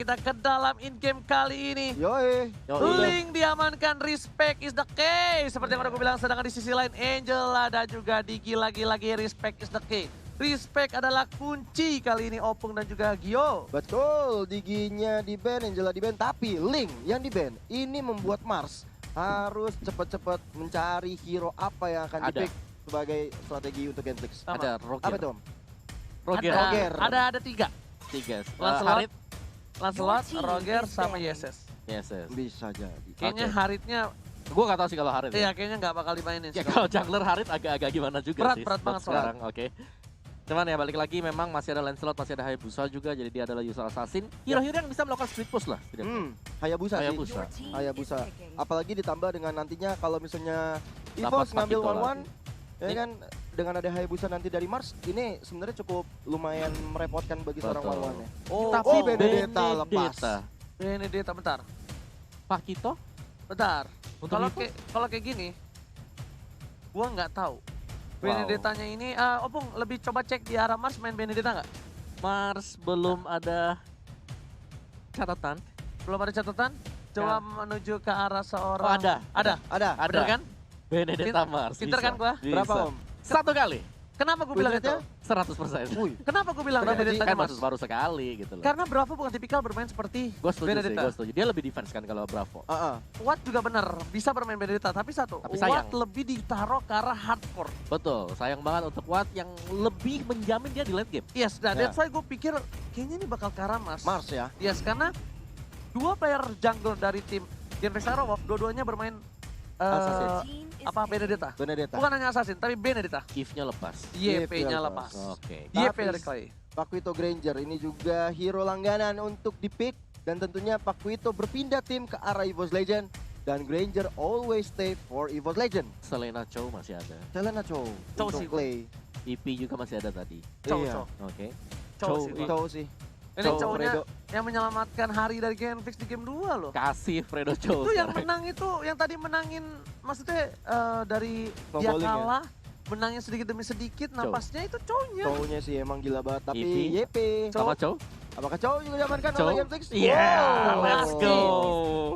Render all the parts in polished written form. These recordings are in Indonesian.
kita ke dalam in-game kali ini. Yoi. Link diamankan, respect is the key. Seperti yang udah gue bilang, sedangkan di sisi lain Angela dan juga Digi lagi-lagi respect is the key. Respect adalah kunci kali ini Opung dan juga Gio. Betul, Diginya di ban, Angela di ban, tapi Link yang di ban ini membuat Mars harus cepat-cepat mencari hero apa yang akan di-pick sebagai strategi untuk Genflix. Ada Roger. Apa itu, Om? Roger. Ada tiga. Lancelot, Roger, sama Yeses. Yeses. Bisa jadi. Kayaknya Oke. Haritnya, Gue gak tahu sih kalau Harit. iya kayaknya nggak bakal dimainin. Ya kalau jungler Harit agak-agak gimana juga sih. Berat banget sekarang. Oke. Cuman ya balik lagi memang masih ada Lancelot, masih ada Hayabusa juga. Jadi dia adalah user assassin. Hero-hero yang bisa melakukan split push lah. Hayabusa sih. Hayabusa. Hayabusa. Apalagi ditambah dengan nantinya kalau misalnya Dapat EVOS ngambil Pakito one-one, ya kan dengan ada Hayabusa nanti dari Mars, ini sebenarnya cukup lumayan merepotkan bagi seorang Betul. one-one ya. Tapi Benedetta lepas. Ini dia bentar. Pakito? Bentar. Untuk Kalau itu? kalau kayak gini, gua nggak tahu. Wow. Benedettanya ini, Opung lebih coba cek di arah Mars main Benedetta nggak? Mars belum ada catatan. Belum ada catatan? Coba menuju ke arah seorang. Oh ada. Ada. Ada. Bener kan? Benedetta Mars. Pinter bisa. kan gua? Bisa. Berapa, Om? Satu kali. Kenapa gue bilang itu? Budgetnya? 100%. Wih, Kenapa gue bilang Kenapa, Ji? Benedettanya Kan Mars? baru sekali gitu loh. Karena Bravo bukan tipikal bermain seperti Gue setuju sih, Benedetta. gue setuju. Dia lebih defense kan kalau Bravo. Watt juga bener, bisa bermain Benedetta. Tapi satu, Tapi sayang. Watt lebih ditaruh ke arah hardcore. Betul, sayang banget untuk Watt yang lebih menjamin dia di late game. Yes, nah Ya. that's why gue pikir kayaknya ini bakal ke arah Mars. Mars ya. Yes, karena dua player jungle dari tim Genflix Aerowolf, dua-duanya bermain Assassin. Benedetta. Benedetta. Bukan hanya Assassin, tapi Benedetta. If-nya lepas. YP-nya lepas. lepas. Oke. YP Tapi- dari Clay. Paquito Granger ini juga hero langganan untuk di-pick. Dan tentunya Paquito berpindah tim ke arah EVOS Legend. Dan Granger always stay for EVOS Legend. Selena Chow masih ada. Selena Chow Chow untuk sih. Clay. EP juga masih ada tadi. Chow, Iya. Chow. Oke. Chow sih. Chow, Chow sih. Ini Chow, cowoknya Fredo. yang menyelamatkan Hari dari Genflix di game 2 loh. Kasih Fredo Chow Itu yang sekarang. menang itu, yang tadi menangin, maksudnya dari dia Snowballing ya? kalah, menangnya sedikit demi sedikit, napasnya itu cowoknya. Chow-nya sih emang gila banget. Tapi EP. YP. Sama Chow? Apakah Chow juga diamankan Chow? oleh Genflix? Yeah, Wow. let's go.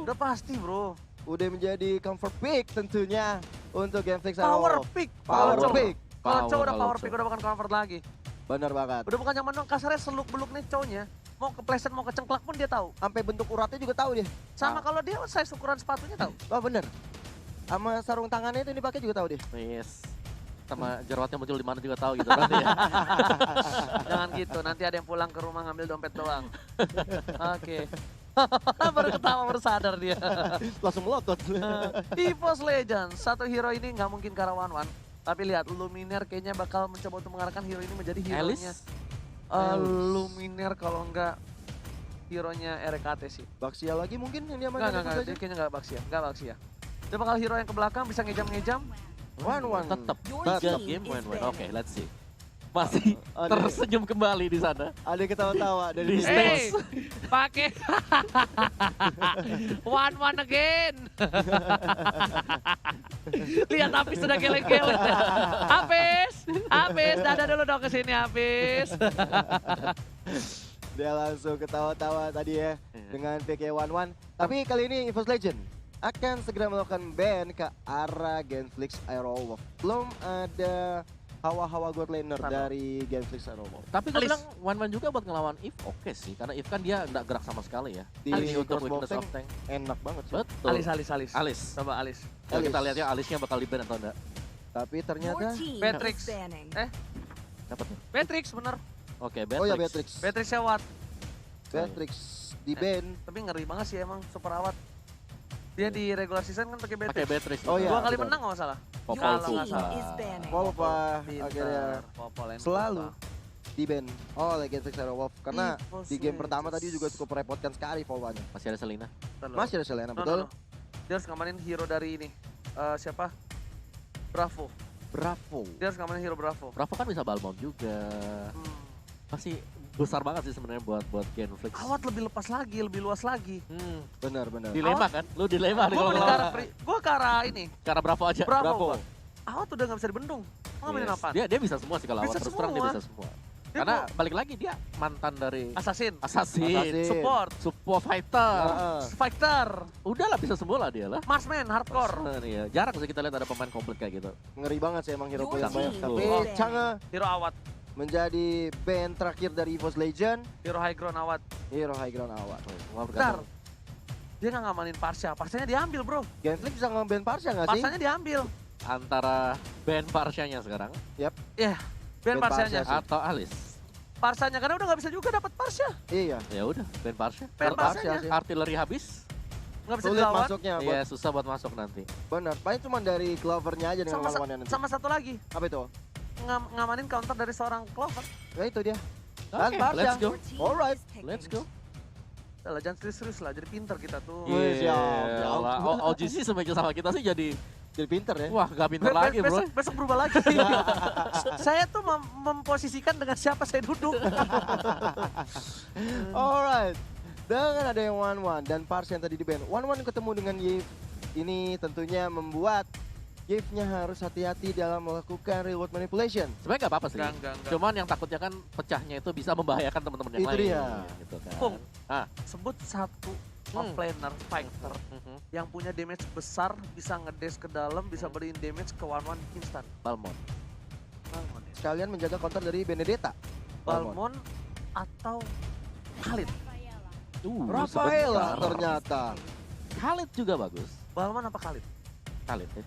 Udah pasti bro. Udah menjadi comfort pick tentunya untuk Genflix Power Aerowolf. pick. Power Kalau pick. Kalau cowok udah kalau power Chow. pick, udah bukan comfort lagi. Bener banget. Udah bukan zaman dong, kasarnya seluk-beluk nih cowoknya. Mau kepleset, mau kecengklak pun dia tahu. Sampai bentuk uratnya juga tahu dia. Sama kalau dia size ukuran sepatunya tahu. Oh bener. Sama sarung tangannya itu dipakai juga tahu dia. Yes. Sama jerawatnya muncul di mana juga tahu gitu berarti ya. Jangan gitu, nanti ada yang pulang ke rumah ngambil dompet doang. Oke. Baru ketawa, baru sadar dia. Langsung melotot. EVOS Legends, satu hero ini nggak mungkin ke arah one-one. Tapi lihat, Luminaire kayaknya bakal mencoba untuk mengarahkan hero ini menjadi hero-nya. Alice? Luminaire kalau enggak hero-nya RKT sih. Baxia lagi mungkin yang dia main. Enggak, dia kayaknya enggak Baxia. Dia bakal hero yang ke belakang bisa ngejam-ngejam. One. Tetap. Tetap. Tetap game win-win. Oke, let's see. Masih Ada- tersenyum kembali di sana. Ada ketawa-tawa dari Di sini. stage. Hey, pakai one again. Lihat Apis sudah geleng-geleng. Apis, dadah dulu dong ke sini Apis. Dia langsung ketawa-tawa tadi ya dengan PK11. Tapi kali ini EVOS Legend akan segera melakukan ban ke arah Genflix Aerowolf. Belum ada hawa-hawa god laner Tahu. dari Genflix Aerowolf. Tapi gue Alice. bilang one-one juga buat ngelawan If oke sih. Karena If kan dia nggak gerak sama sekali ya. Di Ini untuk crossbow weakness tank of tank. enak banget sih. Betul. Alis. Alis. Coba Alis. Coba kita Alice. lihat ya Alisnya bakal di ban atau enggak. Tapi ternyata Beatrix. Dapat tuh. Beatrix bener. Oke, oh ya Beatrix. Beatrix Watt. Beatrix di ban. Tapi ngeri banget sih emang super awat. Dia di regular season kan pakai Pakai Beatrix. Beatrix. Oh iya. Dua kali betul. menang kalau nggak salah. Popol Kalau tuh. nggak salah. Polpa Pinter. akhirnya Popol and selalu Polpa. di ban oleh Genflix Aerowolf. Karena EVOS di game pertama Legends. tadi juga cukup merepotkan sekali Polpanya. Masih ada Selena. Bentar loh. Masih ada Selena, No, betul? no, no. Dia harus ngamanin hero dari ini. Siapa? Bravo. Bravo. Dia harus ngamanin hero Bravo. Bravo kan bisa Balmond juga. Hmm. Masih besar banget sih sebenarnya buat Genflix. Awat lebih lepas lagi, lebih luas lagi. Benar. Dilema kan? Lu dilema nih Gue kalau ke ngelawan. arah gue ke arah ini. Karena Bravo aja. Bravo. Awat udah nggak bisa dibendung. Mau ngamainin Yes. apaan? Dia bisa semua sih kalau awal Bisa terus terang dia semua. bisa semua. Dia Karena balik lagi dia mantan dari Assassin, Assassin, support, support fighter. fighter, Udahlah bisa semua lah dia lah. marksman, hardcore, Iya, jarang sih kita lihat ada pemain komplit kayak gitu. Ngeri banget sih emang hero yang banyak. Betul. Tapi Chang'e hero awat, menjadi band terakhir dari EVOS Legend, hero high ground awat. hero high ground awal. Wah, Bentar, bergantung. dia nggak ngamanin Parsha, Parshanya diambil bro, Genflix bisa nge-ban Parsha nggak sih? Parsanya diambil. Antara band Parshanya sekarang Ya, Band band Parshanya. Parsha. atau Alice. Parsanya karena udah nggak bisa juga dapat Parsha. Iya. Ya udah, band Parsha. Band Parsha Parshanya sih. Artileri habis, nggak bisa Sulit dilawan. masuknya. iya susah buat masuk nanti. Benar. Paling cuma dari Clovernya aja dengan lawannya nanti. Sama satu lagi, Apa itu? ngamanin counter dari seorang Clover. Ya itu dia. Dan Oke, Parsha. let's go. Alright. Let's go. Udah lah, jangan serius-serius lah, jadi pinter kita tuh. Wih, siap, Iya, siap. lah. OGC sebagai sama kita sih jadi Jadi pinter ya. wah gak pintar lagi bro. Besok berubah lagi. Saya tuh memposisikan dengan siapa saya duduk. Alright. Dengan ada yang 1-1 dan Parsha yang tadi di ban. 1-1 ketemu dengan Yves. Ini tentunya membuat Yves-nya harus hati-hati dalam melakukan reward manipulation. Sebenarnya gak apa-apa sih. Enggak. Cuman yang takutnya kan pecahnya itu bisa membahayakan teman-teman yang Itu lain. dia. Gitu kan. Pung, Ah. sebut satu offlaner fighter Mhm. yang punya damage besar, bisa ngedes ke dalam, bisa beriin damage ke 1-1 instan. Balmond. Balmon ya. Sekalian menjaga counter dari Benedetta. Balmon atau Khalid. Rafaela sebentar. ternyata. Khalid juga bagus. Balmon apa Khalid? Khalid ya.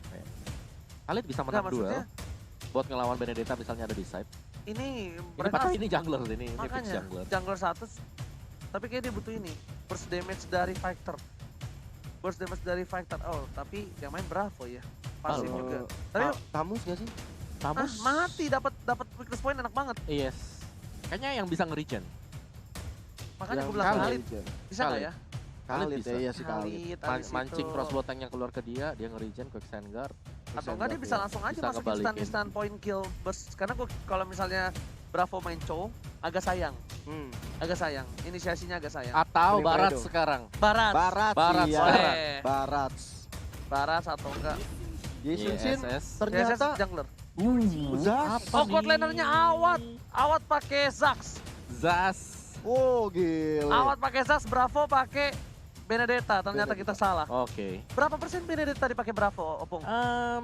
Khalid bisa Enggak, menang duel maksudnya buat ngelawan Benedetta misalnya ada di side. ini Ini mereka padahal ini jungler ini fix makanya jungler. jungler 1, tapi kayak dia butuh ini burst damage dari fighter. Burst damage dari fighter. Oh, tapi yang main Bravo ya. Pasif Balmon. juga. Tapi Tamus nggak sih? Tamus mati dapat weakness point enak banget. Yes. Kayaknya yang bisa nge-regen. Makanya Yang gue bilang Khalid. Khalid. Bisa nggak Khalid. ya? Khalid bisa. ya, iya sih Khalid. abis Mancing itu. crossbow tanknya keluar ke dia nge-regen quick sand guard. Atau enggak dia bisa langsung aja Bisa masuk ngebalikin. instant point kill burst. Karena gue kalau misalnya Bravo main Chow, agak sayang. Agak sayang. Inisiasinya agak sayang. Atau Mending Barat Fredo. sekarang. Barat. Barat iya. sekarang. Barat. Barat atau enggak. Jason Shin YSS. ternyata jungler. Zas. apa Oh, god nih? lanernya Awat. Awat pakai Zax. Zas. Oh gila. Awat pakai Zax, Bravo pakai Benedetta. Ternyata kita salah. Oke. Berapa persen Benedetta dipakai Bravo, Opung?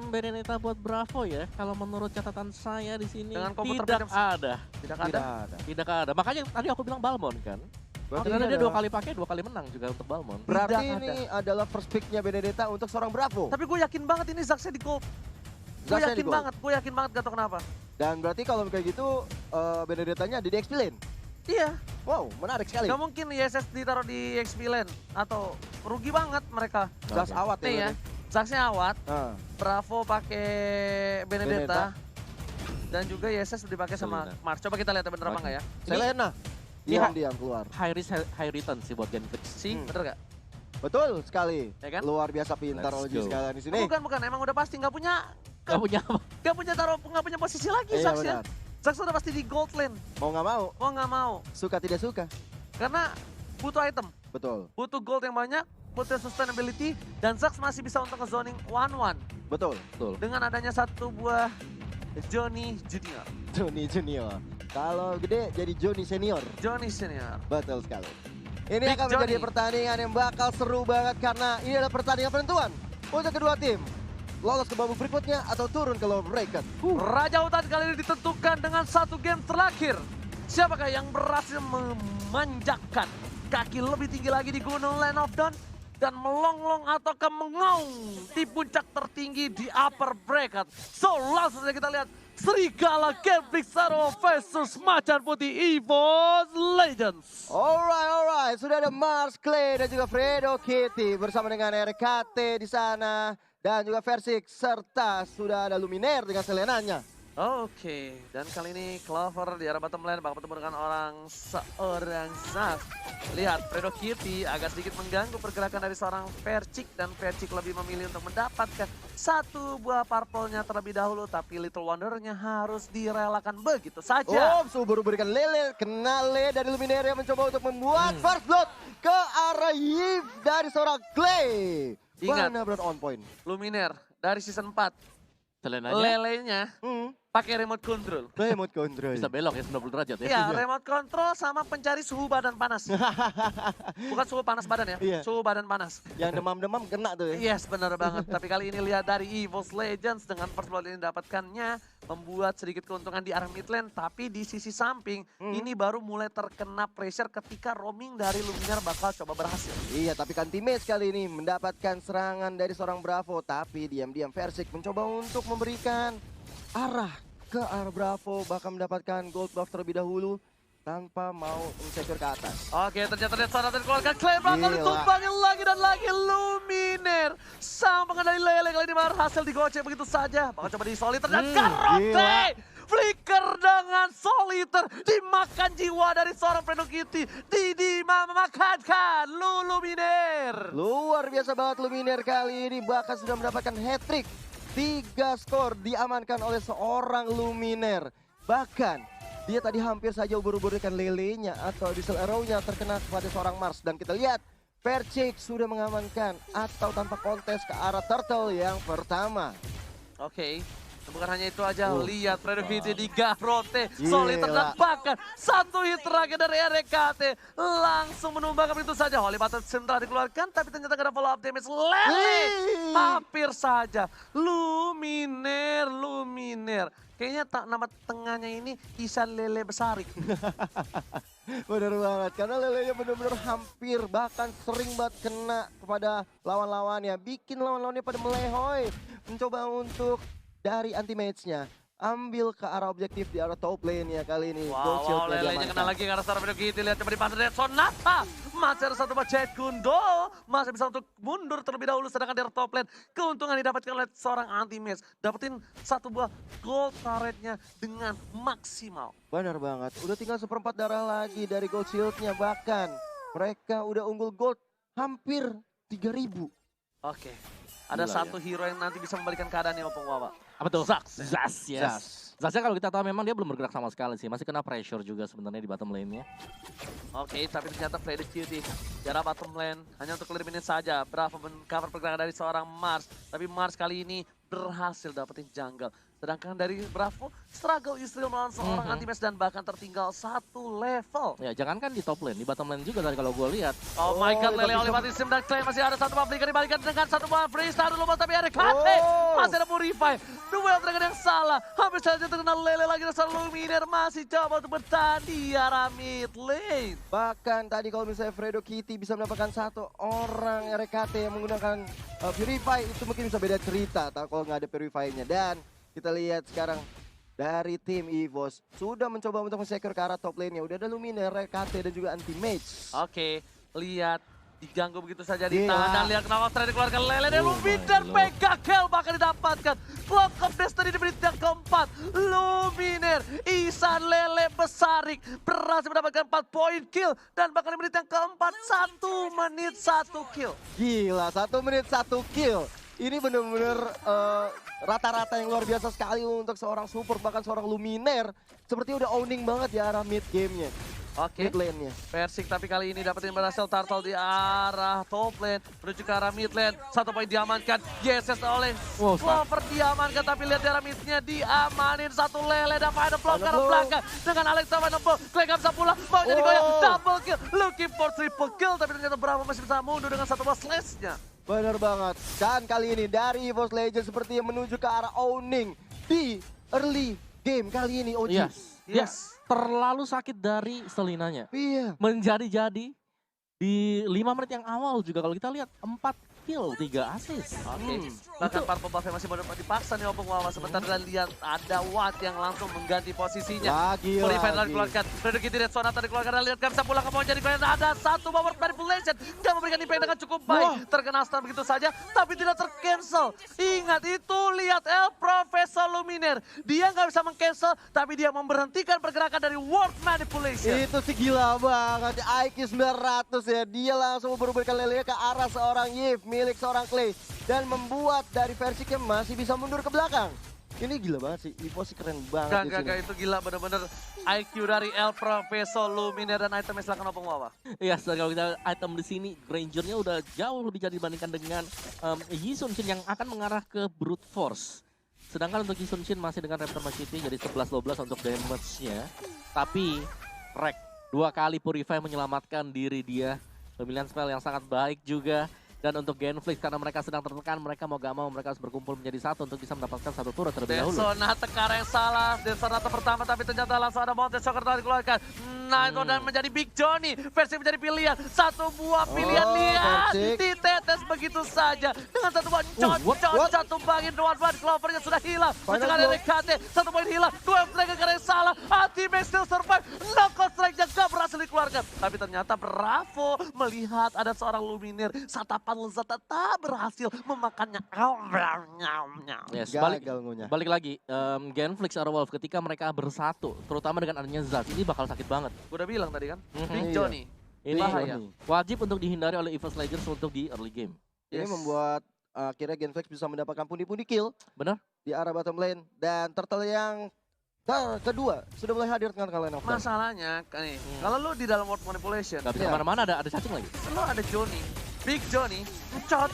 Benedetta buat Bravo ya. Kalau menurut catatan saya di sini Dengan komputer tidak pinjam- ada. Tidak Tidak ada. ada. Tidak ada. Makanya tadi aku bilang Balmond kan. Berarti Karena ini dia 2 adalah- kali pakai, 2 kali menang juga untuk Balmond. Berarti Tidak ini adalah first pick-nya Benedetta untuk seorang Bravo. Tapi gue yakin banget ini Zaxnya di gold. Gue Zaxnya di yakin gold. banget, gak tau kenapa. Dan berarti kalau kayak gitu Benedettanya di XP lane. Iya, Wow, menarik sekali. gak mungkin ISS ditaruh di XP lane. Atau rugi banget mereka. Zas Oke. awat Nih ya, ya. Zaxnya Awat, Nah, Bravo pakai Benedetta. Dan juga ISS dipakai sama Selena. Mars. Coba kita lihat bener apa Oke. enggak ya. Selena. Iya. Diam-diam keluar. High risk, high return sih buat Genflix. Sih, bener gak? Betul sekali. Ya kan? Luar biasa pintar Let's Oji go. sekalian di sini. Bukan, emang udah pasti nggak punya Gak punya apa? nggak punya posisi lagi Iya Zax ya. benar. Zax udah pasti di gold lane. Mau nggak mau, Mau nggak mau, suka tidak suka. karena butuh item, Betul, butuh gold yang banyak, butuh sustainability, dan Zax masih bisa untuk nge-zoning 1-1 betul. Betul. dengan adanya satu buah Johnny Junior. Johnny Junior. Kalau gede jadi Johnny Senior. Johnny Senior. Betul sekali. Ini Big akan menjadi Johnny. pertandingan yang bakal seru banget karena ini adalah pertandingan penentuan untuk kedua tim. Lolos ke babak berikutnya atau turun ke lower bracket. Raja Hutan kali ini ditentukan dengan satu game terakhir. Siapakah yang berhasil memanjakan kaki lebih tinggi lagi di Gunung Land of Dawn dan melonglong atau mengaung di puncak tertinggi di upper bracket. So langsung saja kita lihat Serigala Genflix Zero versus Macan Putih EVOS Legends. Alright. Sudah ada Mars, Clay dan juga Fredo Kitty bersama dengan RKT di sana. Dan juga Versik serta sudah ada Luminaire dengan Selenanya. Oke, dan kali ini Clover di arah bottom lane bakal bertemu dengan seorang Zax. Lihat, Fredo Kitty agak sedikit mengganggu pergerakan dari seorang Versik dan Versik lebih memilih untuk mendapatkan satu buah purple-nya terlebih dahulu, tapi Little Wonder-nya harus direlakan begitu saja. Subur berikan lele, kena Le dari Luminaire yang mencoba untuk membuat first blood ke arah Yves dari seorang Clay. Ingat. Mana berat on point. Luminaire dari season 4, Selenanya lelenya pakai remote control. Remote control. Bisa belok ya 90 derajat ya. Iya, remote control sama pencari suhu badan panas. Bukan suhu panas badan ya, Iya. suhu badan panas. Yang demam-demam kena tuh ya. Yes, benar banget. Tapi kali ini lihat dari EVOS Legends dengan first blood ini dapatkannya membuat sedikit keuntungan di arah mid lane, tapi di sisi samping ini baru mulai terkena pressure ketika roaming dari Luminar bakal coba berhasil. Iya, tapi kan teammates kali ini mendapatkan serangan dari seorang Bravo, tapi diam-diam Versik mencoba untuk memberikan arah ke arah Bravo, bahkan mendapatkan gold buff terlebih dahulu tanpa mau secure ke atas. Oke, ternyata Red Sonata dikeluarkan, Clay bakal Gila. ditumpangin lagi dan lagi Luminar. Sang pengendali Lele kali ini berhasil digocek begitu saja. Bakal coba di Soliter dan Karate. Flicker dengan Soliter, dimakan jiwa dari seorang Fredo Kitty. Memakankan Luminar. Luar biasa banget Luminar kali ini, bahkan sudah mendapatkan hat-trick. 3 skor diamankan oleh seorang Luminar. Bahkan dia tadi hampir saja ubur-uburkan lelenya atau diesel arrow-nya terkena kepada seorang Mars. Dan kita lihat Versik sudah mengamankan atau tanpa kontes ke arah Turtle yang pertama. Oke, bukan hanya itu aja, lihat Fredo Kitty di Garrote, Gila. Soliter dan bahkan satu hit terakhir dari RKT langsung menumbangkan itu saja. Holy Battle Central dikeluarkan, tapi ternyata gak ada follow up damage. Lele hampir saja. Luminar. Kayaknya nama tengahnya ini Isan Lele Besarik. Bener banget, karena lelenya bener-bener hampir bahkan sering banget kena kepada lawan-lawannya. Bikin lawan-lawannya pada melehoy. Mencoba untuk dari anti-match-nya ambil ke arah objektif di arah top lane ya kali ini. Gold Wow, shield-nya Lelenya diamankan. kena lagi ke arah seorang Fredo Kitty. Lihat coba dipasang dari Sonata. Masih ada satu Bacet Gundo. Masih bisa untuk mundur terlebih dahulu. Sedangkan dari top lane keuntungan didapatkan oleh seorang anti-match. Dapetin satu buah gold turret-nya dengan maksimal. Benar banget, udah tinggal 1/4 darah lagi dari gold shield-nya. Bahkan mereka udah unggul gold hampir 3.000. Oke. Ada Gila, satu hero yang nanti bisa membalikan keadaannya Opung Wawa. Apa tuh? Zas, yes. Zas. Zasnya kalau kita tahu memang dia belum bergerak sama sekali sih. Masih kena pressure juga sebenarnya di bottom lane-nya. Oke, tapi ternyata Fredo Kitty jarak bottom lane hanya untuk clear minute saja. Bravo men-cover pergerakan dari seorang Mars. Tapi Mars kali ini berhasil dapetin jungle. Sedangkan dari Bravo, struggle Yusril melawan seorang anti-match dan bahkan tertinggal 1 level. Ya jangankan di top lane, di bottom lane juga tadi kalau gue lihat. Oh my god, Lele tapi oleh Batisim dan Clay masih ada satu publiker dibalikan dengan satu buah freestyle dulu, tapi ada KT. Masih ada Purify. Duel Dragon yang salah. Hampir saja terkena Lele lagi dan seorang Luminar masih coba untuk bertahan di arah mid lane. Bahkan tadi kalau misalnya Fredo Kitty bisa mendapatkan satu orang RKT yang menggunakan Purify, itu mungkin bisa beda cerita kalau nggak ada Purify-nya. Dan kita lihat sekarang dari tim EVOS sudah mencoba untuk men-secure ke arah top lane-nya. Udah ada Luminar, RKT dan juga anti-mage. Oke, lihat diganggu begitu saja Gila. ditahan dan lihat kenapa Fred dikeluarkan Lele dan Oh Luminar my pegang kill bahkan didapatkan. Clock of Destiny di menit yang keempat. Luminar, Isan Lele Besarik berhasil mendapatkan 4 poin kill dan bahkan di menit yang keempat 1 menit 1 kill. Gila, 1 menit 1 kill. Ini bener-bener rata-rata yang luar biasa sekali untuk seorang support, bahkan seorang Luminar. Seperti udah owning banget di arah mid game-nya, Oke, mid lane-nya. Versik tapi kali ini dapetin berhasil Turtle di arah top lane menuju ke arah mid lane. 1 poin diamankan, YSS oleh Wow, Clover diamankan, tapi lihat di arah midnya diamanin satu Lele dan Final Blow ke arah Blow. belakang dengan Alexa Final Blow. Clay gak bisa pulang, mau jadi goyang, double kill, looking for triple kill, tapi ternyata Bravo masih bisa mundur dengan satu buah slash-nya. Bener banget. Dan kali ini dari EVOS Legends seperti yang menuju ke arah owning di early game kali ini, OG. Yes. Dia Yes. terlalu sakit dari Selinanya. Iya. Menjadi-jadi di 5 menit yang awal juga kalau kita lihat 4 kill, 3 assist. Oke, bahkan Purple Buff masih benar dipaksa nih Opung Wawa. Sebentar dan lihat ada Watt yang langsung mengganti posisinya. Lagi. Purify dikeluarkan, Fredo Kitty dan Sonata dikeluarkan, dan lihat kan bisa pulang ke poin jadi goyang. Ada satu power manipulation, gak memberikan impact dengan cukup baik. Terkena stun begitu saja, tapi tidak tercancel. Ingat itu, lihat El Professor Luminar. Dia gak bisa mengcancel, tapi dia memberhentikan pergerakan dari World Manipulation. Itu sih gila banget. IQ 900 ya. Dia langsung berubahkan lelenya ke arah seorang Yves milik seorang Clay. Dan membuat dari Versiknya masih bisa mundur ke belakang. Ini gila banget sih. EVOS sih keren banget di sini. Gak, itu gila bener-bener IQ dari El Professor Luminar dan itemnya silakan Opung Wawa. Iya, dan kalau kita item di sini Grangernya udah jauh lebih jadi dibandingkan dengan Yi Sun Shin yang akan mengarah ke Brute Force. Sedangkan untuk Ji Sun Shin masih dengan Raptor Machete jadi 11-12 untuk damage-nya. Tapi Rek 2 kali Purify menyelamatkan diri dia. Pemilihan spell yang sangat baik juga. Dan untuk Genflix karena mereka sedang tertekan, mereka mau gak mau mereka harus berkumpul menjadi satu untuk bisa mendapatkan satu turret terlebih dahulu. Sonata ke arah yang salah, Sonata pertama tapi ternyata langsung ada Mountain Shocker telah dikeluarkan. Nah itu dan menjadi Big Johnny, versi menjadi pilihan, satu buah pilihan lihat, ditetes begitu saja. Dengan satu buah cocok, satu bangin, one Clovernya sudah hilang. Mencengar dari KT, satu poin hilang, 2 flag ke arah yang salah, Ultimate still survive, knockout strike-nya gak berhasil dikeluarkan. Tapi ternyata Bravo melihat ada seorang Lumineer, Satapan lezat tak berhasil memakannya. Yes, Gagal ngunyah. balik lagi, Genflix Aerowolf ketika mereka bersatu, terutama dengan adanya Zaz, ini bakal sakit banget. Gue udah bilang tadi kan, Iya. Big Johnny. Ini Bahaya. wajib untuk dihindari oleh EVOS Legends untuk di early game. Ini membuat akhirnya Genflix bisa mendapatkan pundi-pundi kill. Benar? Di arah bottom lane. Dan turtle yang kedua sudah mulai hadir dengan kalian. Masalahnya, nih, kalau lu di dalam word manipulation, Gak bisa kemana-mana, ada cacing lagi. lu ada Johnny, Big Johnny, encot.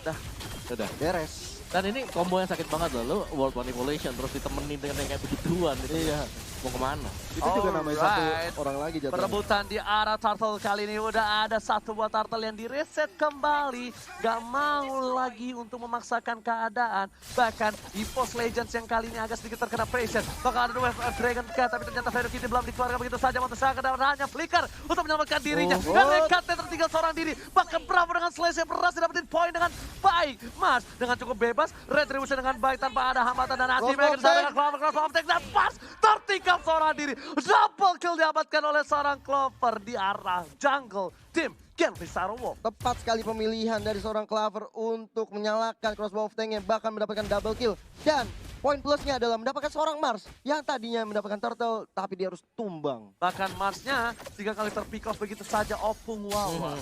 Udah. Beres. Dan ini combo yang sakit banget loh, lu world manipulation terus ditemenin dengan yang kayak begituan gitu. Iya. Mau kemana? Itu juga namanya satu Alright. orang lagi jatuhnya. Perebutan di arah Turtle kali ini udah ada satu buah Turtle yang direset kembali. Gak mau lagi untuk memaksakan keadaan. Bahkan EVOS Legends yang kali ini agak sedikit terkena pressure. Bakal ada Wave of Dragon K, tapi ternyata Fairy Kitty belum dikeluarkan begitu saja. Montesaka dan hanya flicker untuk menyelamatkan dirinya. Dan Rekatnya tertinggal seorang diri. Bahkan Bravo dengan Slash yang berhasil dapetin poin dengan baik. Mas dengan cukup bebas, Retribution dengan baik tanpa ada hambatan dan Asim yang disana dengan Clover Cross of Tech dan pas tertinggal seorang diri. Double kill diabatkan oleh seorang Clover di arah jungle tim Genflix Aerowolf. Tepat sekali pemilihan dari seorang Clover untuk menyalakan crossbow of tanknya, bahkan mendapatkan double kill. Dan poin plusnya adalah mendapatkan seorang Mars yang tadinya mendapatkan turtle, tapi dia harus tumbang. Bahkan Marsnya 3 kali terpick off begitu saja Opung Wawa.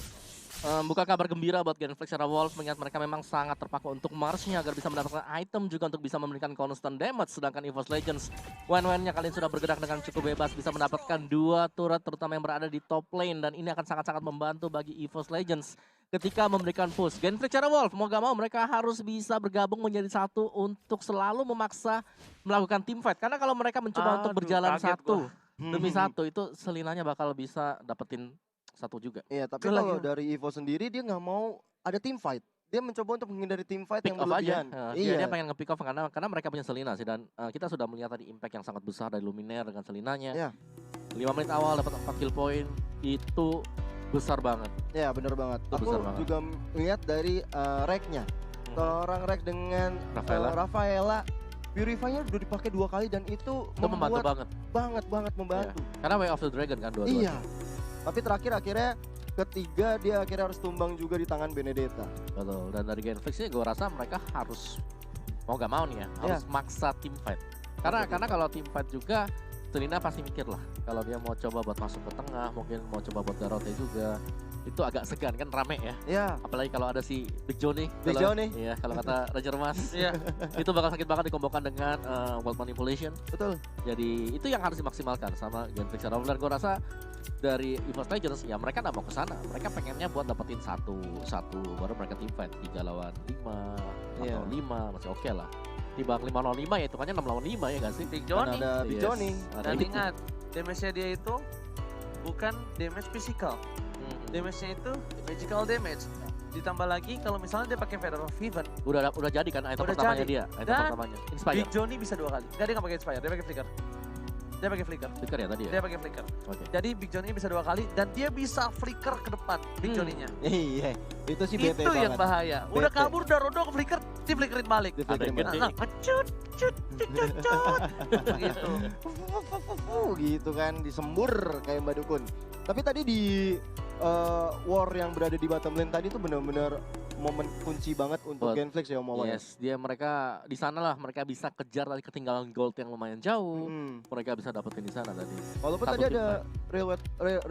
Bukan kabar gembira buat Genflix Aerowolf mengingat mereka memang sangat terpaku untuk Marsnya agar bisa mendapatkan item juga untuk bisa memberikan constant damage. Sedangkan EVOS Legends, nya kalian sudah bergerak dengan cukup bebas, bisa mendapatkan 2 turret terutama yang berada di top lane. Dan ini akan sangat-sangat membantu bagi EVOS Legends ketika memberikan push. Genflix Aerowolf mau gak mau mereka harus bisa bergabung menjadi satu untuk selalu memaksa melakukan team fight. Karena kalau mereka mencoba untuk berjalan satu demi satu, itu Selinanya bakal bisa dapetin satu juga. Iya, tapi kalau dari Evo sendiri dia nggak mau ada team fight. Dia mencoba untuk menghindari team fight Pick yang off aja. berlebihan. Dia pengen nge-pick off karena mereka punya Selina sih. Dan kita sudah melihat tadi impact yang sangat besar dari Lumineer dengan Selinanya. Iya. 5 menit awal dapat 4 kill point, itu besar banget. Ya, bener banget. Itu Aku besar banget. juga melihat dari Rek-nya. Seorang Rek dengan Rafaela. Purify-nya udah dipakai 2 kali dan itu membantu banget membantu. Karena Way of the Dragon kan dua-duanya. Iya. Tapi terakhir akhirnya ketiga dia akhirnya harus tumbang juga di tangan Benedetta. Betul. Dan dari Genflix ini gue rasa mereka harus mau gak mau nih ya, harus maksa team fight. Karena kalau team fight juga Selina pasti mikir lah kalau dia mau coba buat masuk ke tengah, mungkin mau coba buat Garote juga. Itu agak segan kan, rame ya. Iya. Apalagi kalau ada si Big Johnny. Iya, kalau kata Ranger Mas. Iya. Itu bakal sakit banget dikombokan dengan World Manipulation. Betul. Jadi itu yang harus dimaksimalkan sama Genflix Aerowolf. Dan gue rasa dari EVOS Legends ya mereka gak mau ke sana. Mereka pengennya buat dapetin satu baru mereka team fight 3 lawan 5, 4 lawan 5 masih oke lah. Dibanding 5 lawan 5 ya hitungannya 6 lawan 5 ya gak sih? Big Johnny. Ada Big Johnny. Dan ingat, damage-nya dia itu bukan damage physical. Damage-nya itu magical damage. Ditambah lagi kalau misalnya dia pakai Feather of Heaven. Udah jadi kan item Udah pertamanya jadi. dia. Item Dan pertamanya. Inspire. Big Johnny bisa 2 kali. Enggak, dia nggak pakai Inspire, dia pakai Flicker. Dia pakai Flicker. Flicker ya tadi ya? Dia pakai Flicker. Oke. Jadi Big Johnny bisa 2 kali dan dia bisa Flicker ke depan Big Johnny-nya. Iya. Itu sih bete Itu yang banget. bahaya. Udah Bete. kabur, udah rondo ke Flicker, di Flickerin balik. Di flickerin Ada yang balik. gede. Cut. Gitu. Gitu kan, disembur kayak Mbak Dukun. Tapi tadi di war yang berada di bottom lane tadi tuh benar-benar momen kunci banget untuk Genflix ya Om Wawan. Yes, mereka di sana lah mereka bisa kejar tadi ketinggalan gold yang lumayan jauh. Mereka bisa dapetin di sana tadi. Walaupun Satu tadi tim ada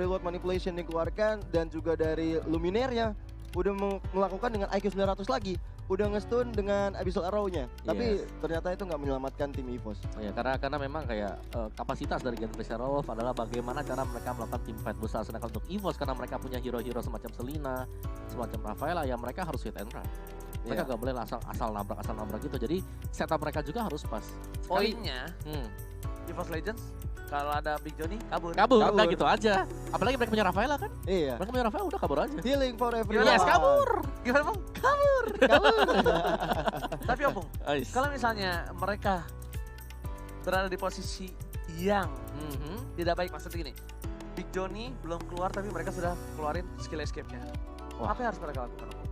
reward manipulation dikeluarkan dan juga dari Lumineer-nya udah melakukan dengan IQ 900 lagi. udah nge-stun dengan Abyssal Arrow-nya. Tapi Yes. ternyata itu nggak menyelamatkan tim EVOS. Ya, karena memang kayak kapasitas dari Genflix Wolf adalah bagaimana cara mereka melakukan tim fight besar. Sedangkan untuk EVOS karena mereka punya hero-hero semacam Selena, semacam Rafaela, ya mereka harus hit and run. Mereka Iya. nggak boleh asal nabrak gitu. Jadi setup mereka juga harus pas. Poinnya, Hmm, EVOS Legends, kalau ada Big Johnny, kabur. kabur, Kabur. udah gitu aja. Apalagi mereka punya Rafaela kan? Iya. Mereka punya Rafaela udah kabur aja. Healing for everyone. Yes, kabur. Gimana Bang? Kabur. Tapi Opung, Ais. kalau misalnya mereka berada di posisi yang Mhm. tidak baik, maksudnya gini, Big Johnny belum keluar tapi mereka sudah keluarin skill escape-nya. Wah. Apa yang harus mereka lakukan? Opung?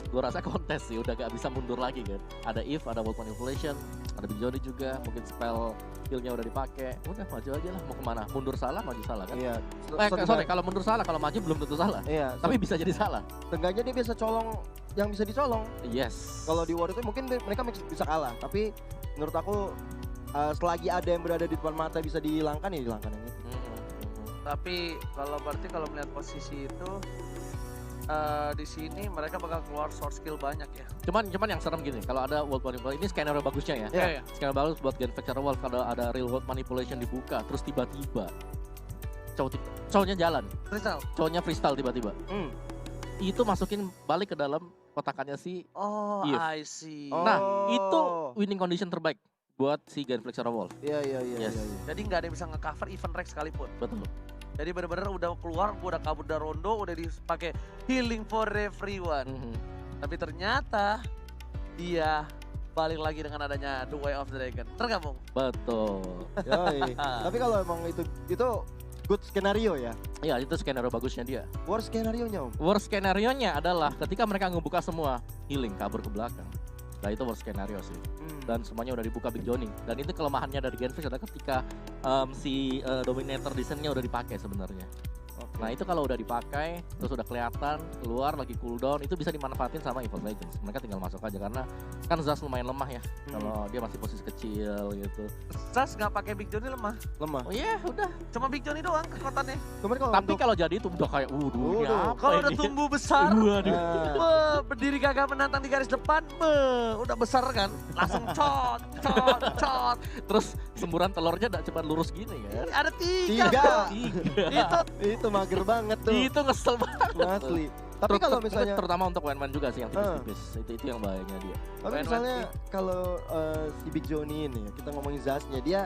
Gue rasa kontes sih udah gak bisa mundur lagi kan. Ada Eve, ada World Manipulation, ada Big Johnny juga, mungkin spell heal-nya udah dipakai. Udah maju aja lah, mau kemana? Mundur salah, maju salah kan? Iya. Sorry, kalau mundur salah, kalau maju belum tentu salah. Iya, Tapi bisa jadi salah. seenggaknya dia bisa colong yang bisa dicolong. Yes. Kalau di War itu mungkin mereka bisa kalah, tapi menurut aku selagi ada yang berada di depan mata bisa dihilangkan ya dihilangkan yang itu. Tapi kalau berarti kalau melihat posisi itu di sini mereka bakal keluar source skill banyak ya. Cuman yang serem gini, kalau ada World Manipulation, ini skenario bagusnya ya. Iya, iya. Skenario bagus buat Genflix Wolf kalau ada real World Manipulation dibuka, terus tiba-tiba cowoknya jalan, Crystal. cowoknya freestyle tiba-tiba. Hmm. Itu masukin balik ke dalam kotakannya si. Oh, Eve. I see. Nah, Oh. itu winning condition terbaik buat si Genflix Wolf. Iya. Yes. Iya. Jadi nggak ada yang bisa nge-cover event Rex sekalipun. Betul. Jadi bener-bener udah keluar, udah kabur dari rondo, udah dipakai healing for everyone. Mhm. Tapi ternyata dia balik lagi dengan adanya The Way of the Dragon. Tergabung. Betul. Yoi. Tapi kalau emang itu good skenario ya. Iya, itu skenario bagusnya dia. Worst skenario-nya Om. Worst skenario-nya adalah ketika mereka ngebuka semua healing kabur ke belakang. Nah, itu worst skenario sih. Dan semuanya udah dibuka Big Johnny. Dan itu kelemahannya dari Genflix adalah ketika si Dominator desainnya udah dipakai sebenarnya. Oke. Nah, itu kalau udah dipakai terus udah kelihatan keluar lagi cooldown, itu bisa dimanfaatin sama EVOS Legends. Mereka tinggal masuk aja karena kan Zaz lumayan lemah ya. Kalau dia masih posisi kecil gitu. Sas nggak pakai Big Johnny lemah. Lemah. Oh iya, udah. Cuma Big Johnny doang kekuatannya. Kemarin kalau Tapi untuk- kalau jadi itu udah kayak ini apa Kalau udah ini? tumbuh besar, Waduh. berdiri gagah menantang di garis depan, udah besar kan, langsung cot. Terus semburan telurnya udah cepat lurus gini kan. Ada tiga. Tiga. Itu itu mager banget tuh. Itu ngesel banget. Asli. Tapi kalau misalnya terutama untuk Wayne juga sih yang tipis-tipis. Itu yang bahayanya dia. Tapi Main misalnya kalau si Big Johnny ini ya, kita ngomongin Zaznya, dia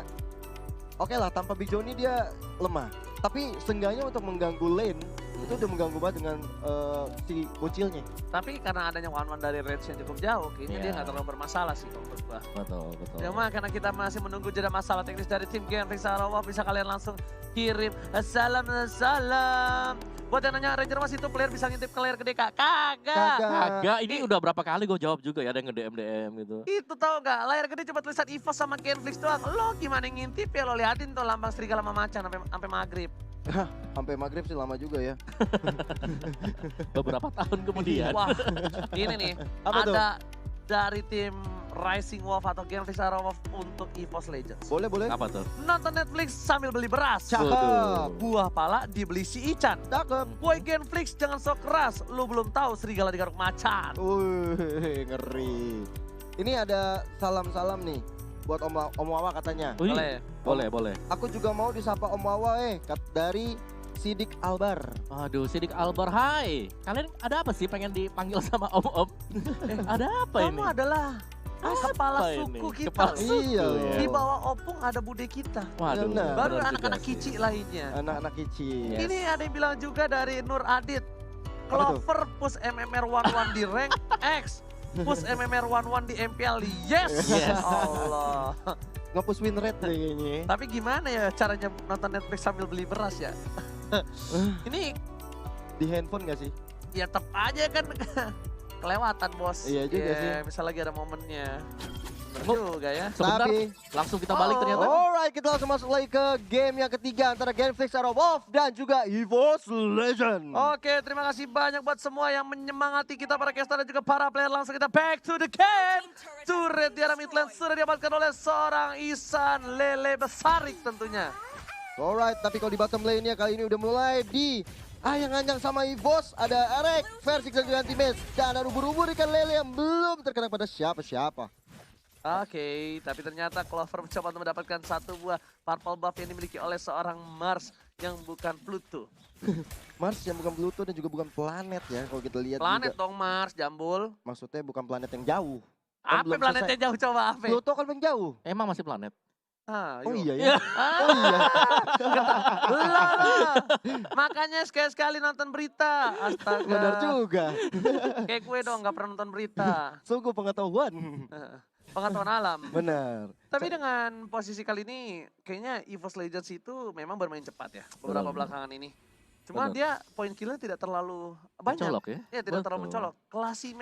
oke lah tanpa Big Johnny dia lemah. Tapi seenggaknya untuk mengganggu lane itu udah mengganggu banget dengan si bocilnya. tapi karena adanya one dari range yang cukup jauh, kayaknya dia Iya. nggak terlalu bermasalah sih kalau menurut gua. Betul. Ya mah karena kita masih menunggu jeda masalah teknis dari tim Genflix Wolf, bisa kalian langsung kirim salam. Buat yang nanya Ranger Mas itu player bisa ngintip ke layar gede kak? Kagak. Kagak, ini udah berapa kali gue jawab juga ya, ada yang nge-DM gitu. Itu tau gak, layar gede cuma tulisan EVOS sama Genflix doang. Lo gimana ngintip ya, lo liatin tuh lambang serigala sama macan sampai maghrib. Sampai maghrib sih lama juga ya. Beberapa tahun kemudian. Wah, ini nih, Apa tuh? ada dari tim Rising Wolf atau Genflix Wolf untuk EVOS Legends. Boleh. Apa tuh? Nonton Netflix sambil beli beras. Cakep. Buah pala dibeli si Ican. Cakep. Boy Genflix jangan sok keras, lu belum tahu serigala digaruk macan. Ngeri. Ini ada salam-salam nih buat Om Wawa katanya. Wih, Boleh. boleh. Aku juga mau disapa Om Wawa dari Sidik Albar. Aduh, Sidik Albar, hai. Kalian ada apa sih pengen dipanggil sama Om-Om? Ada apa Kamu ini? adalah kepala Apa suku ini? kita. Kepala suku Iya. ya. Di bawah opung ada bude kita. Waduh, Benar. Baru benar anak-anak juga sih. kici lainnya. Anak-anak kicik. Yes. Ini ada yang bilang juga dari Nur Adit. Apa tuh? Clover push MMR 11 di rank X. Push MMR 11 di MPL. Yes. Yes. Allah. Nge-push win rate deh kayaknya. Tapi gimana ya caranya nonton Netflix sambil beli beras ya? Ini Di handphone gak sih? ya tetap aja kan kelewatan bos. Iya juga Ya, sih. Misal lagi ada momennya. Bener Oh. juga ya. Sebentar, Tapi langsung kita balik Oh. ternyata. alright, kita langsung masuk lagi ke game yang ketiga antara Genflix Wolf dan juga EVOS Legend. Oke, terima kasih banyak buat semua yang menyemangati kita para caster dan juga para player. Langsung kita back to the game. Turret di arah mid lane sudah diamankan oleh seorang Ihsan Lele Besarik tentunya. Alright, tapi kalau di bottom lane-nya kali ini udah mulai yang anjang sama EVOS, ada Arek, Versix dan juga Anti-Maze. Dan ada ubur-ubur ikan lele yang belum terkena pada siapa-siapa. Oke, tapi ternyata Clover mencoba untuk mendapatkan satu buah purple buff yang dimiliki oleh seorang Mars yang bukan Pluto. Mars yang bukan Pluto dan juga bukan planet ya, kalau kita lihat Planet juga. dong Mars, Jambul. Maksudnya bukan planet yang jauh. Kan Apa belum planetnya selesai. jauh coba apa? Pluto kan yang jauh. Emang masih planet? Ah, Oh yuk. iya ya. Oh iya. Lah, makanya sekali-sekali nonton berita. Astaga. Benar juga. Kayak gue dong, gak pernah nonton berita. Sungguh pengetahuan. Pengetahuan alam. Benar. Tapi dengan posisi kali ini, kayaknya EVOS Legends itu memang bermain cepat ya. Beberapa Betul. belakangan ini. Cuma Betul. dia poin killnya tidak terlalu banyak. Mencolok ya? Ya, tidak terlalu Betul. mencolok. Classy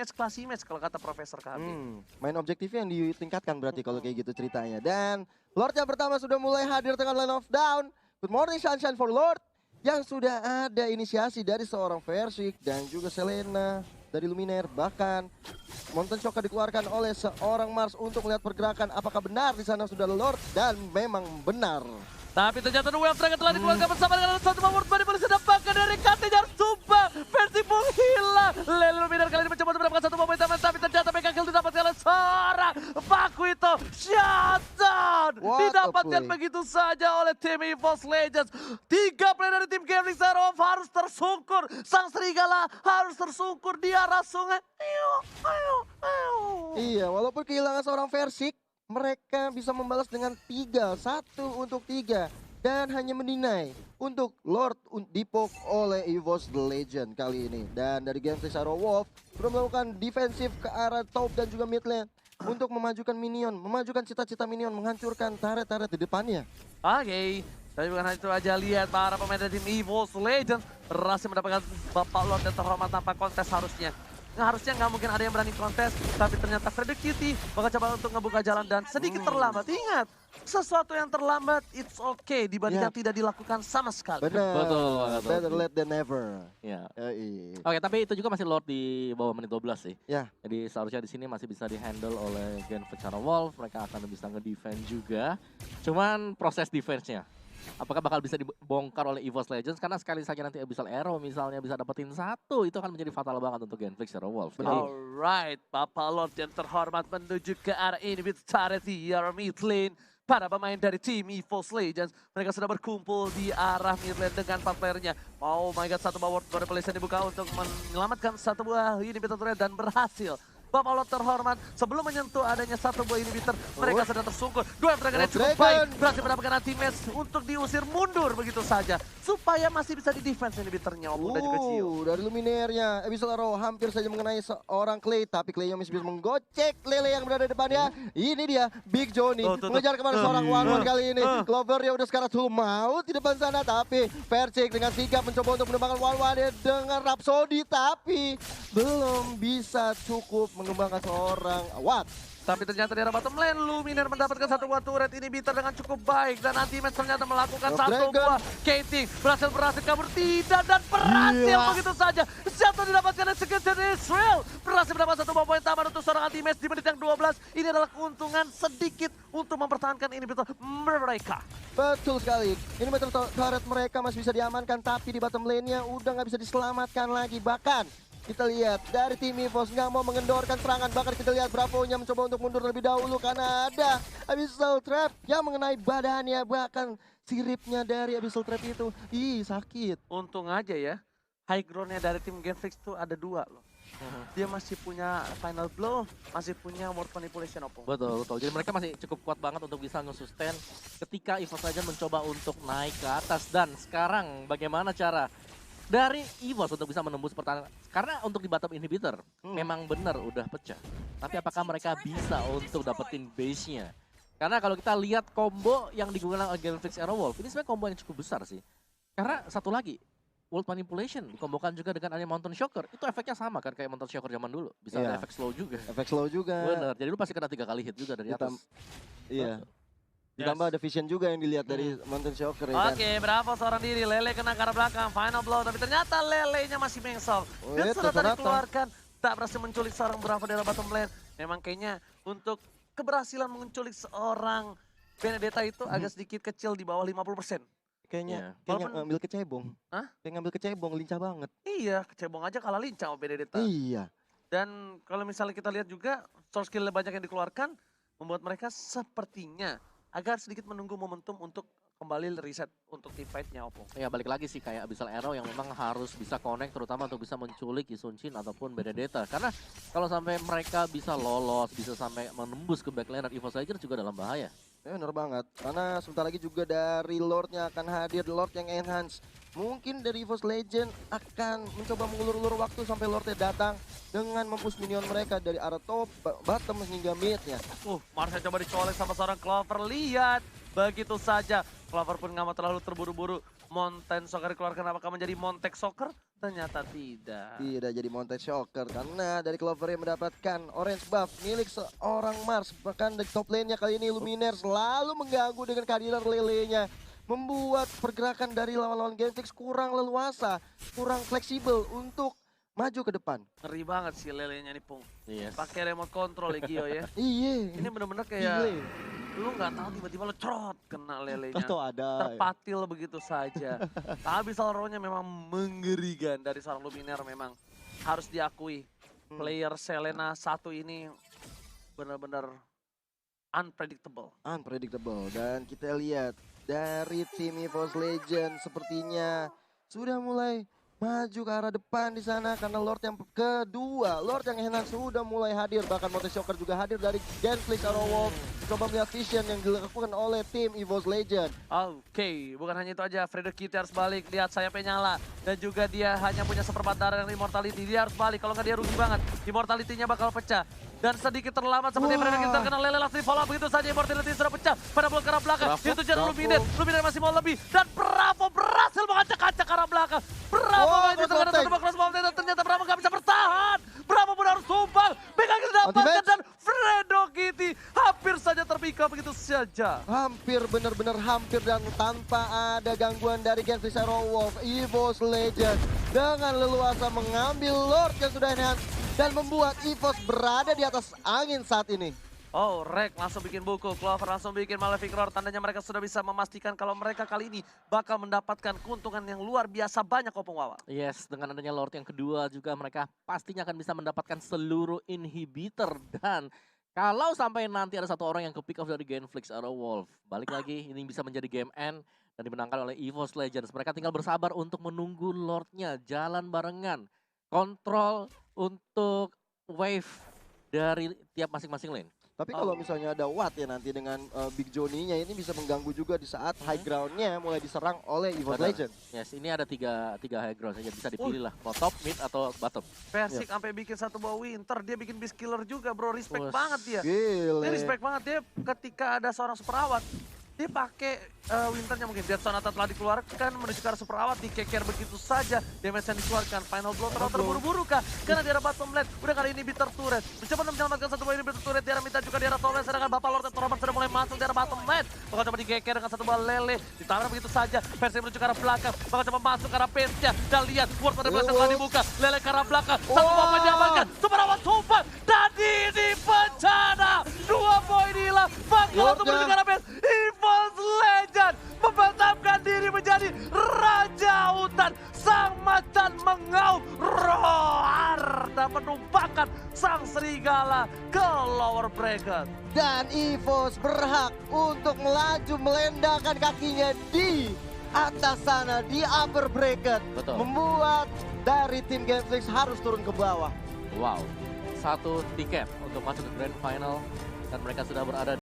match kalau kata Profesor kami. Main objektifnya yang ditingkatkan berarti kalau kayak gitu ceritanya. Dan Lord yang pertama sudah mulai hadir dengan line of down. Good morning Sunshine for Lord. Yang sudah ada inisiasi dari seorang Versix dan juga Selena dari Luminaire. Bahkan Mountain Shocker dikeluarkan oleh seorang Mars untuk melihat pergerakan apakah benar di sana sudah Lord. Dan memang benar. Tapi ternyata Wave Dragon telah dikeluarkan bersama dengan satu power body polisi dapatkan dari Katejar Sumpah. Versi menghilang. Lele Luminar kali ini mencoba untuk mendapatkan satu momen taman. Tapi ternyata mega kill didapatkan oleh seorang Paku itu. Shutdown. What a Didapatkan play. begitu saja oleh tim EVOS Legends. 3 player dari tim Gaming Zero harus tersungkur. Sang serigala harus tersungkur di arah sungai. Ayo, ayo, ayo. Iya, walaupun kehilangan seorang Versix, mereka bisa membalas dengan 3, 1 untuk 3. Dan hanya mendinai untuk Lord dipok oleh EVOS The Legend kali ini. Dan dari Genflix Arrow Wolf sudah melakukan defensif ke arah top dan juga mid lane. Untuk memajukan minion, memajukan cita-cita minion, menghancurkan turret-turret di depannya. Oke, tapi bukan hanya itu aja, lihat para pemain dari tim EVOS Legends berhasil mendapatkan Bapak Lord yang terhormat tanpa kontes harusnya. Nah, harusnya nggak mungkin ada yang berani kontes, tapi ternyata Freddy Cutie bakal coba untuk ngebuka jalan dan sedikit terlambat. Ingat, sesuatu yang terlambat it's okay dibandingkan tidak dilakukan sama sekali. Benar, Betul banget, better Oki. late than never. Ya. Yoi. Oke, tapi itu juga masih Lord di bawah menit 12 sih. Ya. Jadi seharusnya di sini masih bisa dihandle oleh Gen Vecana Wolf. Mereka akan bisa nge-defend juga. Cuman proses defense-nya, apakah bakal bisa dibongkar oleh EVOS Legends? Karena sekali saja nanti Abyssal Arrow misalnya bisa dapetin 1, itu akan menjadi fatal banget untuk Gen Vecana Wolf. Jadi, Alright, Bapak Lord yang terhormat menuju ke arah ini with turret di arah mid lane. Para pemain dari tim EVOS Legends, mereka sudah berkumpul di arah mid lane dengan 4 playernya. Oh my god, satu power revelation dibuka untuk menyelamatkan satu buah inhibitor turret dan berhasil. Bapak Lord terhormat, sebelum menyentuh adanya satu buah inhibitor, mereka sedang tersungkur. Dua Dragon yang cukup baik, berhasil mendapatkan anti-match untuk diusir mundur begitu saja. Supaya masih bisa di-defense inhibitornya, Opung dan juga Gio. Dari Luminaire-nya, Abyssal Arrow hampir saja mengenai seorang Clay. Tapi Clay-nya masih bisa menggocek Lele yang berada di depannya. Ini dia, Big Johnny mengejar kepada seorang One-One kali ini. Clover ya udah sekarang tuh mau di depan sana. Tapi Versix dengan sigap mencoba untuk menembakkan One-One dengan Rhapsody. Tapi belum bisa cukup mengembangkan seorang Watt. Tapi ternyata di arah bottom lane, Luminar mendapatkan satu buah turret inhibitor dengan cukup baik. Dan anti-match ternyata melakukan satu buah Kating. Berhasil kabur, tidak, dan berhasil begitu saja. Satu didapatkan execution Israel. Berhasil mendapat satu buah poin tambahan untuk seorang anti-match di menit yang 12. Ini adalah keuntungan sedikit untuk mempertahankan inhibitor mereka. Betul sekali. Ini turret mereka masih bisa diamankan. Tapi di bottom lane-nya udah nggak bisa diselamatkan lagi. Bahkan kita lihat dari tim EVOS nggak mau mengendorkan serangan. Bahkan kita lihat Bravo-nya mencoba untuk mundur lebih dahulu karena ada Abyssal Trap yang mengenai badannya. Bahkan siripnya dari Abyssal Trap itu, sakit. Untung aja ya, high ground-nya dari tim Genflix itu ada 2 loh. Dia masih punya final blow, masih punya word manipulation Opung. betul. Jadi mereka masih cukup kuat banget untuk bisa nge-sustain ketika EVOS Legends mencoba untuk naik ke atas. Dan sekarang bagaimana cara dari EVOS untuk bisa menembus pertahanan? Karena untuk di bottom inhibitor memang benar udah pecah. Tapi apakah mereka bisa untuk dapetin base-nya? Karena kalau kita lihat combo yang digunakan oleh Genflix Arrow Wolf, ini sebenarnya combo yang cukup besar sih. Karena satu lagi, World Manipulation dikombokan juga dengan adanya Mountain Shocker. Itu efeknya sama kan kayak Mountain Shocker zaman dulu. Bisa ada efek slow juga. Efek slow juga. Bener, jadi lu pasti kena 3 kali hit juga dari atas. Iya. Ditambah ada vision juga yang dilihat dari Mountain Shocker ya kan. Oke, Bravo seorang diri, Lele kena ke arah belakang, final blow, tapi ternyata Lelenya masih mengsel. Dan sudah tadi dikeluarkan, tak berhasil menculik seorang Bravo dari bottom lane. Memang kayaknya untuk keberhasilan menculik seorang Benedetta itu agak sedikit kecil di bawah 50%. Kayaknya Walaupun- ngambil kecebong. Hah? Kayak ngambil kecebong, lincah banget. Iya, kecebong aja kalah lincah sama Benedetta. Iya. Dan kalau misalnya kita lihat juga, source skill banyak yang dikeluarkan, membuat mereka sepertinya agak sedikit menunggu momentum untuk kembali reset untuk team fight-nya Oppo. Ya balik lagi sih kayak Abyssal Arrow yang memang harus bisa connect terutama untuk bisa menculik Isunchin ataupun Benedetta. Karena kalau sampai mereka bisa lolos, bisa sampai menembus ke backlane EVOS Legends juga dalam bahaya. Ya bener banget, karena sebentar lagi juga dari Lordnya akan hadir, Lord yang enhance. Mungkin dari EVOS Legend akan mencoba mengulur-ulur waktu sampai Lordnya datang dengan mempush minion mereka dari arah top, bottom hingga midnya. Marsha coba dicolek sama seorang Clover, lihat. Begitu saja, Clover pun nggak mau terlalu terburu-buru. Mountain Soccer dikeluarkan, apakah menjadi Montek Soccer? Ternyata tidak. Tidak jadi Monte Shocker karena dari Clover yang mendapatkan orange buff milik seorang Mars. Bahkan dari top lane-nya kali ini Luminaire selalu mengganggu dengan kehadiran Lele-nya. Membuat pergerakan dari lawan-lawan Genflix kurang leluasa, kurang fleksibel untuk maju ke depan. Ngeri banget sih lelenya nih, Pung. Yes. Pakai remote control ya Gio ya. Iya. Ini bener-bener kayak lu nggak tahu tiba-tiba lu cerot kena lelenya. Atau ada. Terpatil begitu saja. Abyssal Arrow-nya memang mengerikan dari seorang Luminaire, memang harus diakui. Player Selena satu ini benar-benar unpredictable. Unpredictable. Dan kita lihat dari tim EVOS Legend sepertinya sudah mulai maju ke arah depan di sana karena Lord yang kedua, Lord yang enhance sudah mulai hadir, bahkan Monte Shocker juga hadir dari Genflix Arrow Wolf. Coba melihat vision yang dilakukan oleh tim EVOS Legend. Oke, bukan hanya itu aja, Fredo Kitty harus balik, lihat sayapnya nyala. Dan juga dia hanya punya seperempat darah yang Immortality, dia harus balik, kalau nggak dia rugi banget. Immortality-nya bakal pecah. Dan sedikit terlambat seperti Fredo Kitty terkena Lele langsung di follow up begitu saja, Immortality sudah pecah. Pada bola ke arah belakang, itu jadi Luminaire masih mau lebih. Dan Bravo berhasil mengacak-acak ke arah belakang. Bravo maju terkena satu cross bomb, dan ternyata Bravo nggak bisa bertahan. Bravo pun harus tumbang, Begal didapatkan dan Fredo Kitty hampir saja terpikat begitu saja. Hampir, benar-benar hampir, dan tanpa ada gangguan dari Genflix Arrow Wolf, EVOS Legend dengan leluasa mengambil Lord yang sudah enhance dan membuat EVOS berada di atas angin saat ini. Oh, Rek langsung bikin buku, Clover langsung bikin Malefic Roar, tandanya mereka sudah bisa memastikan kalau mereka kali ini bakal mendapatkan keuntungan yang luar biasa banyak Opung Wawa. Yes, dengan adanya Lord yang kedua juga mereka pastinya akan bisa mendapatkan seluruh inhibitor. Dan kalau sampai nanti ada satu orang yang ke pick off dari Genflix Arrow Wolf, balik lagi ini bisa menjadi game end dan dimenangkan oleh EVOS Legends. Mereka tinggal bersabar untuk menunggu Lordnya jalan barengan. Kontrol untuk wave dari tiap masing-masing lane. Tapi kalau misalnya ada Watt ya nanti dengan Big Johnny-nya ini bisa mengganggu juga di saat high ground-nya mulai diserang oleh EVOS Betul. Legend. Yes, ini ada tiga high ground saja, bisa dipilih lah. Mau top, mid, atau bottom. Persik sampai bikin satu buah Winter, dia bikin Beast Killer juga bro, respect Bos. banget dia. Gile. Dia respect banget dia ketika ada seorang super awat. Dia pakai Winternya mungkin, Death Sonata telah dikeluarkan menuju ke arah super awat, dikeker begitu saja. Damage yang dikeluarkan, final blow terlalu terburu-buru kah? Karena di arah bottom lane, udah kali ini Bitter Turret. Mencoba menyelamatkan satu buah ini Bitter Turret, di arah minta juga di arah top lane, sedangkan Bapak Lord Torment sudah mulai masuk di arah bottom lane. Bakal coba dikeker dengan satu buah Lele, ditabrak begitu saja. Persik menuju ke arah belakang, bakal coba masuk ke arah pace-nya. Dan lihat, Ward pada berhasil telah dibuka, Lele ke arah belakang, satu buah menjamankan, super awat sumpah, dan ini bencana. 2 poin hilang, bakal untuk menuju ke arah pace. EVOS Legend memantapkan diri menjadi Raja Hutan. Sang macan mengaum roar dan menumpahkan sang serigala ke lower bracket. Dan EVOS berhak untuk melaju melendahkan kakinya di atas sana di upper bracket. Betul. Membuat dari tim Genflix harus turun ke bawah. Wow, satu tiket untuk masuk ke grand final dan mereka sudah berada